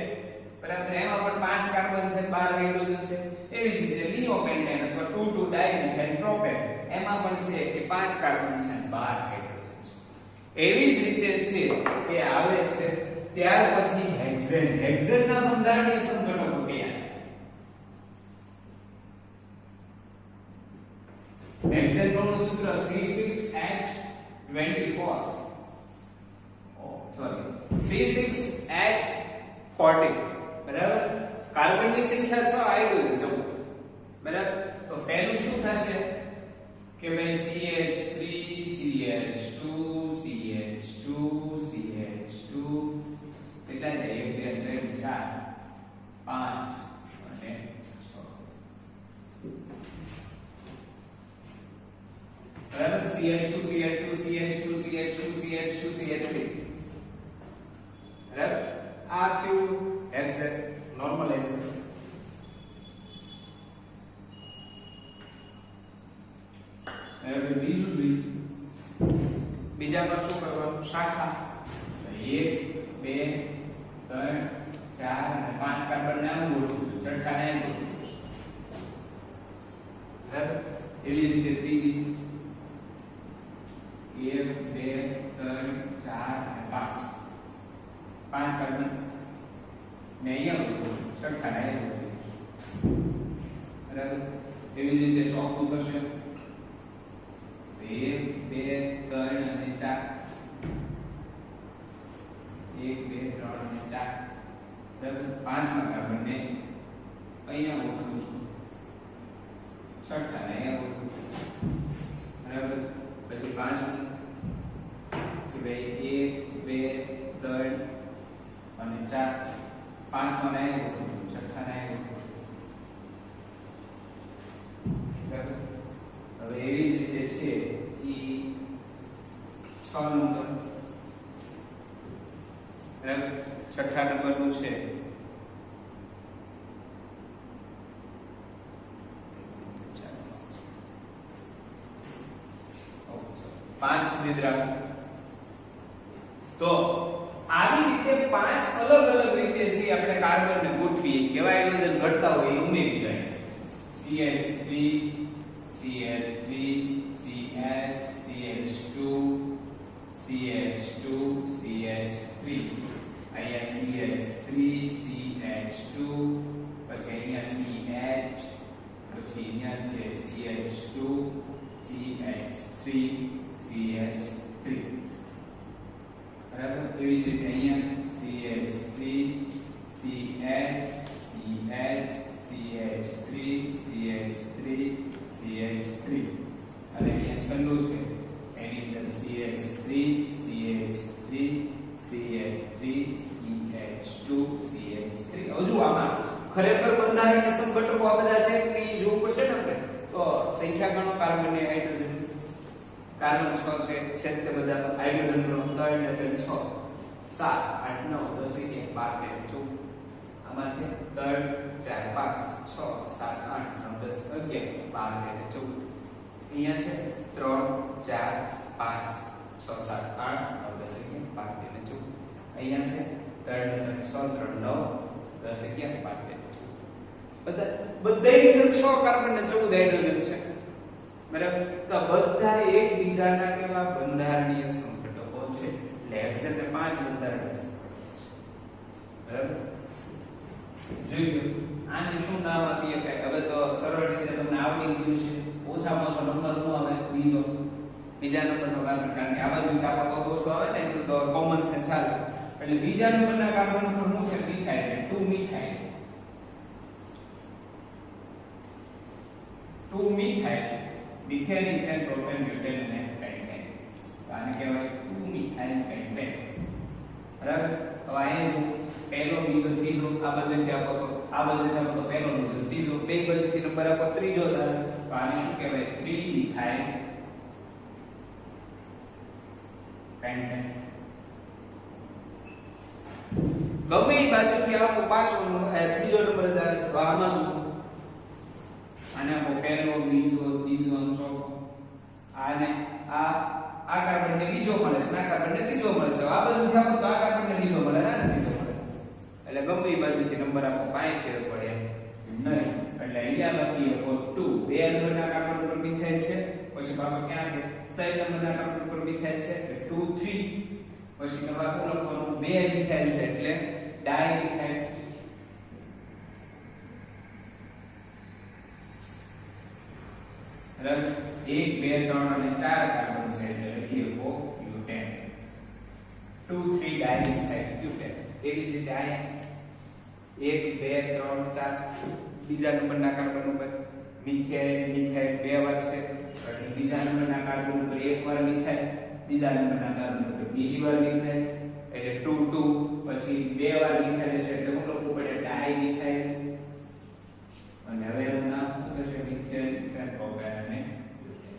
બરાબર. એમાં પણ 5 કાર્બન છે, 12 હાઇડ્રોજન છે. એવી જ રીતે નિયોપેન્ટેન અથવા 2,2-ડાયમિથાઇલ પ્રોપેન એમાં પણ છે કે 5 કાર્બન છે અને 12 હાઇડ્રોજન છે. એવી જ રીતે છે કે આવે છે ત્યાર પછી હેક્સેન. હેક્સેન ના બંધારણીય સંઘટકો કયા? હેક્સેન નું સૂત્ર C6H24 C6H40 બરાબર. કાર્બનની સંખ્યા 6, હાઇડ્રોજન 14 બરાબર. તો પહેલું શું થશે કે ભાઈ CH3 CH2 CH2 CH2 કેટલા છે 1 2 3 4 5 અને 6 બરાબર. CH2 CH2 CH2 CH2 CH2 CH3 બરાબર. આ થયું હેક્સેન, નોર્મલ હેક્સેન. હવે બીજું જોઈએ, બીજા પર શું કરવાનું? શાખા. 1 2 3 4 અને 5 કાર્બન ને આમ ગોઠવું, છઠ્ઠા ને આમ ગોઠવું બરાબર. એવી રીતે ત્રીજી 1 2 3 4 અને 5 કાર્બન ને અહીંયા ગોઠવું, છઠ્ઠા ને અહીંયા ગોઠવું બરાબર. એવી જ રીતે ચોથું થશે 1 2 3 અને 4 1 2 3 અને 4 બરાબર. પાંચમા કાર્બન ને અહીંયા ગોઠવું છું, છઠ્ઠા ને અહીંયા ગોઠવું બરાબર. પછી પાંચમું કે ભાઈ 1 2 3 અને 4 પાંચમા ને અહીંયા ગોઠવું છું, છઠ્ઠા ને અહીંયા ગોઠવું બરાબર. હવે એવી જ રીતે છે ઈ 6 નંબર બરાબર. છઠ્ઠા નંબરનું છે પાંચ સુધી રાખો. તો આવી રીતે 5 અલગ અલગ રીતે છે આપણે કાર્બન ને ગોઠવીએ, કેવા હાઇડ્રોજન ઘટતા હોય એ ઉમેરી જાય. CH3 CH3 CH CH2 CH2 CH3 અહીંયા CH3 CH2 પછી અહીંયા CH પછી અહીંયા છે CH2 CH3 CH3 બરાબર. એવી જ રીતે અહીંયા CH3 CH CH CH3 CH3 CH3 અને અહીંયા છેલ્લું છે એની અંદર CH3 CH3 CH3 CH2 CH3. હજુ આમાં ખરેખર બંધારણીય સંઘટકો આ બધા છે કે નહીં જોવું પડશે ને આપણે. તો સંખ્યા ગણો કાર્બન અને હાઇડ્રોજન. કાર્બન 6 છે, છેદ તે બધા હાઇડ્રોજન નો 3 ને 3 6 7 8 9 10 11 12 13 14. આમાં છે 3 4 5 6 7 8 9 10 11 12 13 14. અહીંયા છે 3 4 5 6 7 8 9 10 11 12 13 14. અહીંયા છે 3 ને 3 6 3 9 10 11 12 13 14. બધાની અંદર 6 કાર્બન ને 14 હાઇડ્રોજન છે બરાબર. તો બધા એકબીજાના કેવા બંધારણીય સંઘટકો છે. એટલે હેક્સેન ને 5 બંધારણીય સંઘટકો છે બરાબર. જોઈ આને શું નામ આપીએ કે હવે તો સરળ રીતે તમને આવડી ગયું છે. ઓછામાં ઓછો નંબર નો આવે બીજા નંબરનો કાર્બન, કારણ કે આવા જ રીતે આપણા તો ઓછો આવે ને એટલું તો કોમન સેન્સ ચાલે. એટલે બીજા નંબરના કાર્બન ઉપર શું છે methyl 2 methyl 2 methyl methane ethane propane butane અને પેન્ટેન આને કહેવાય 2 મિથાઇલ પેન્ટેન બરાબર હવે અહીંયા જો પહેલો બીજો ત્રીજો આ બાજુથી આપો તો આ બાજુથી આપો તો પહેલો બીજો ત્રીજો બે બાજુથી નંબર આપો ત્રીજો તો આને શું કહેવાય 3 મિથાઇલ પેન્ટેન ગમે એ બાજુથી આપો પાંચમો નંબર ત્રીજો નંબર જ આવે છે તો આમાં શું આને આપો પહેલો બીજો ત્રીજો ચોથો આને આ કાર્બનને બીજો મળે છે આ કાર્બનને ત્રીજો મળે છે આ બાજુથી આપો તો આ કાર્બનને બીજો મળે ને ત્રીજો મળે એટલે ગમે એ બાજુથી નંબર આપો કાંઈ ફેર પડે નહીં એટલે અહીંયા લખીએ તો 2 બે નંબરના કાર્બન ઉપર મિથાઇલ છે પછી પાછો ક્યાં છે 3 નંબરના કાર્બન ઉપર મિથાઇલ છે એટલે 2 3 પછી તમારે શું લખવાનું બે મિથાઇલ છે એટલે ડાઈ મિથાઇલ બરાબર 1 2 3 અને 4 કાર્બન છે એટલે લખીએ બ્યુટેન 2 3 ડાઈ મિથાઇલ બ્યુટેન એવી જ રીતે અહીંયા 1 2 3 4 બીજા નંબરના કાર્બન ઉપર મિથાઇલ મિથાઇલ બે વાર છે એટલે બીજા નંબરના કાર્બન ઉપર એક વાર મિથાઇલ બીજા નંબરના કાર્બન ઉપર બીજી વાર મિથાઇલ એટલે 2 2 પછી બે વાર મિથાઇલ છે એટલે શું લખવું પડે ડાઈ મિથાઇલ અને હવે એનું નામ શું થશે મિથાઇલ ઇથેન પ્રોપેન અને બ્યુટેન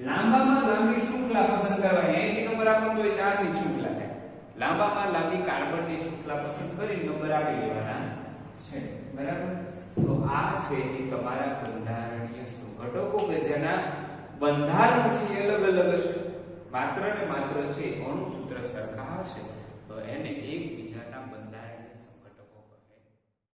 લાંબામાં લાંબી શૃંખલા પસંદ કરવાની અહીંથી નંબર આપો તો એ 4 ની શૃંખલા થાય લાંબામાં લાંબી કાર્બનની શૃંખલા પસંદ કરી નંબર આપી દેવાના છે બરાબર તો આ છે એ તમારા બંધારણીય ઘટકો કે જેના બંધારણ છે અલગ અલગ છે માત્ર ને માત્ર છે અણુ સૂત્ર સરખા હશે